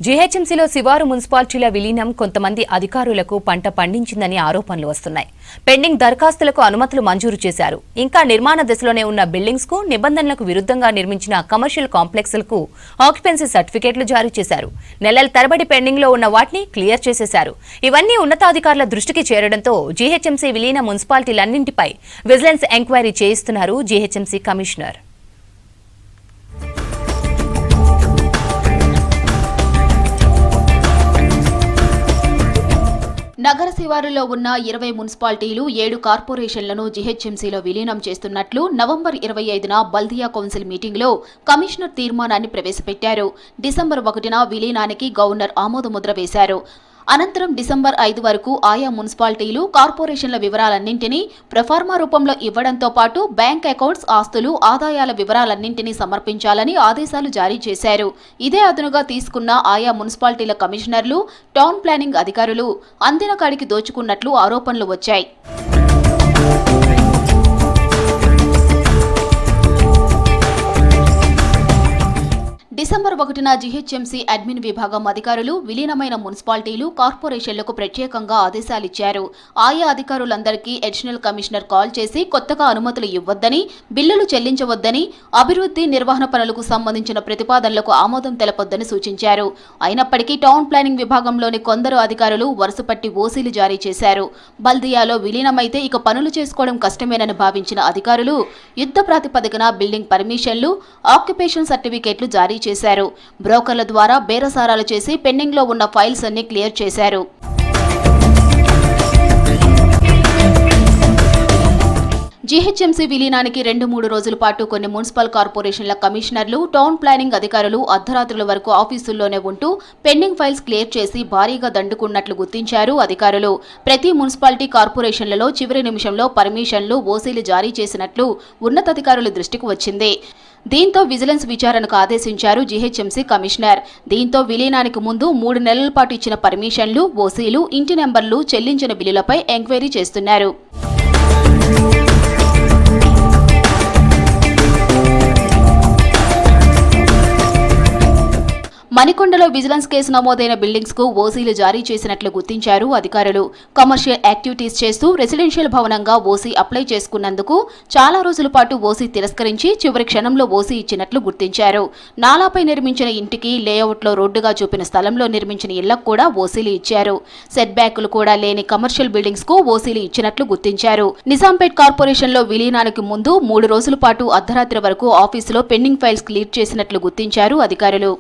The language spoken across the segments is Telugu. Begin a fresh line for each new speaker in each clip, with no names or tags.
జీహెచ్ఎంసీలో శివారు మున్సిపాలిటీల విలీనం కొంతమంది అధికారులకు పంట పండించిందని ఆరోపణలు వస్తున్నాయి. పెండింగ్ దరఖాస్తులకు అనుమతులు మంజూరు చేశారు. ఇంకా నిర్మాణ దశలోనే ఉన్న బిల్డింగ్స్ కు నిబంధనలకు విరుద్ధంగా నిర్మించిన కమర్షియల్ కాంప్లెక్స్లకు ఆక్యుపెన్సీ సర్టిఫికెట్లు జారీ చేశారు. నెలల తరబడి పెండింగ్ లో ఉన్న వాటిని క్లియర్ చేసేశారు. ఇవన్నీ ఉన్నతాధికారుల దృష్టికి చేరడంతో జీహెచ్ఎంసీ విలీన మున్సిపాలిటీలన్నింటిపై విజిలెన్స్ ఎంక్వైరీ చేయిస్తున్నారు జీహెచ్ఎంసీ కమిషనర్.
నగర శివారులో ఉన్న 20 మున్సిపాలిటీలు 7 కార్పొరేషన్లను జీహెచ్ఎంసీలో విలీనం చేస్తున్నట్లు నవంబర్ 25న బల్దియా కౌన్సిల్ మీటింగ్లో కమిషనర్ తీర్మానాన్ని ప్రవేశపెట్టారు. డిసెంబర్ 1న విలీనానికి గవర్నర్ ఆమోదముద్ర వేశారు. అనంతరం డిసెంబర్ 5 వరకు ఆయా మున్సిపాలిటీలు కార్పొరేషన్ల వివరాలన్నింటినీ ప్రొఫార్మా రూపంలో ఇవ్వడంతో పాటు బ్యాంక్ అకౌంట్స్, ఆస్తులు, ఆదాయాల వివరాలన్నింటినీ సమర్పించాలని ఆదేశాలు జారీ చేశారు. ఇదే అదునుగా తీసుకున్న ఆయా మున్సిపాలిటీల కమిషనర్లు, టౌన్ ప్లానింగ్ అధికారులు అందిన కాడికి దోచుకున్నట్లు ఆరోపణలు వచ్చాయి. డిసెంబర్ 1న జీహెచ్ఎంసీ అడ్మిన్ విభాగం అధికారులు విలీనమైన మున్సిపాలిటీలు, కార్పొరేషన్లకు ప్రత్యేకంగా ఆదేశాలిచ్చారు. ఆయా అధికారులందరికీ అడిషనల్ కమిషనర్ కాల్ చేసి కొత్తగా అనుమతులు ఇవ్వొద్దని, బిల్లులు చెల్లించవద్దని, అభివృద్ధి, నిర్వహణ పనులకు సంబంధించిన ప్రతిపాదనలకు ఆమోదం తెలపొద్దని సూచించారు. అయినప్పటికీ టౌన్ ప్లానింగ్ విభాగంలోని కొందరు అధికారులు వరుసపట్టి ఓసీలు జారీ చేశారు. బల్దియాలో విలీనమైతే ఇక పనులు చేసుకోవడం కష్టమేనని భావించిన అధికారులు యుద్ధ ప్రాతిపదికన బిల్డింగ్ పర్మిషన్లు, ఆక్యుపేషన్ సర్టిఫికేట్లు జారీ చేశారు. బ్రోకర్ల ద్వారా బేరసారాలు చేసి పెండింగ్ లో ఉన్న ఫైల్స్ అన్ని క్లియర్ చేశారు. జీహెచ్ఎంసీ విలీనానికి 2-3 రోజుల పాటు కొన్ని మున్సిపల్ కార్పొరేషన్ల కమిషనర్లు, టౌన్ ప్లానింగ్ అధికారులు అర్ధరాత్రుల వరకు ఆఫీసుల్లోనే ఉంటూ పెండింగ్ ఫైల్స్ క్లియర్ చేసి భారీగా దండుకున్నట్లు గుర్తించారు అధికారులు. ప్రతి మున్సిపాలిటీ, కార్పొరేషన్లలో చివరి నిమిషంలో పర్మిషన్లు, ఓసీలు జారీ చేసినట్లు ఉన్నతాధికారుల దృష్టికి వచ్చింది. దీంతో విజిలెన్స్ విచారణకు ఆదేశించారు జీహెచ్ఎంసీ కమిషనర్. దీంతో విలీనానికి ముందు 3 నెలల పాటు ఇచ్చిన పర్మిషన్లు, ఓసీలు, ఇంటి నెంబర్లు, చెల్లించిన బిల్లులపై ఎంక్వైరీ చేస్తున్నారు. మణికొండలో విజిలెన్స్ కేసు నమోదైన బిల్డింగ్స్ కు ఓసీలు జారీ చేసినట్లు గుర్తించారు అధికారులు. కమర్షియల్ యాక్టివిటీస్ చేస్తూ రెసిడెన్షియల్ భవనంగా ఓసీ అప్లై చేసుకున్నందుకు చాలా రోజుల పాటు ఓసీ తిరస్కరించి చివరి క్షణంలో ఓసీ ఇచ్చినట్లు గుర్తించారు. నాలాపై నిర్మించిన ఇంటికి లేఅవుట్లో రోడ్డుగా చూపిన స్థలంలో నిర్మించిన ఇళ్లకు కూడా ఓసీలు ఇచ్చారు. సెట్ బ్యాకులు కూడా లేని కమర్షియల్ బిల్డింగ్స్ కు ఓసీలు ఇచ్చినట్లు గుర్తించారు. నిజాంపేట్ కార్పొరేషన్ లో విలీనానికి ముందు 3 రోజుల పాటు అర్ధరాత్రి వరకు ఆఫీసులో పెండింగ్ ఫైల్స్ క్లియర్ చేసినట్లు గుర్తించారు అధికారులు.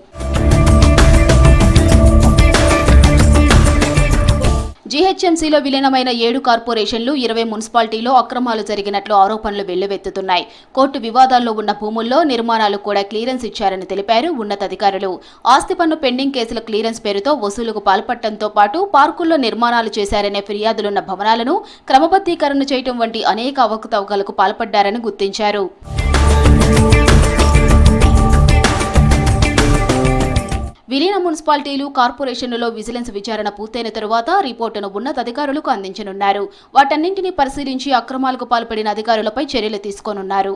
జీహెచ్ఎంసీలో విలీనమైన 7 కార్పొరేషన్లు, 20 మున్సిపాలిటీలో అక్రమాలు జరిగినట్లు ఆరోపణలు వెల్లువెత్తుతున్నాయి. కోర్టు వివాదాల్లో ఉన్న భూముల్లో నిర్మాణాలు కూడా క్లియరెన్స్ ఇచ్చారని తెలిపారు ఉన్నతాధికారులు. ఆస్తి పన్ను పెండింగ్ కేసుల క్లియరెన్స్ పేరుతో వసూలుకు పాల్పడటంతో పాటు పార్కుల్లో నిర్మాణాలు చేశారనే ఫిర్యాదులున్న భవనాలను క్రమబద్ధీకరణ చేయడం వంటి అనేక అవకతవకలకు పాల్పడ్డారని గుర్తించారు. విలీన మున్సిపాలిటీలు, కార్పొరేషన్లలో విజిలెన్స్ విచారణ పూర్తయిన తరువాత రిపోర్టును ఉన్నతాధికారులకు అందించనున్నారు. వాటన్నింటినీ పరిశీలించి అక్రమాలకు పాల్పడిన అధికారులపై చర్యలు తీసుకోనున్నారు.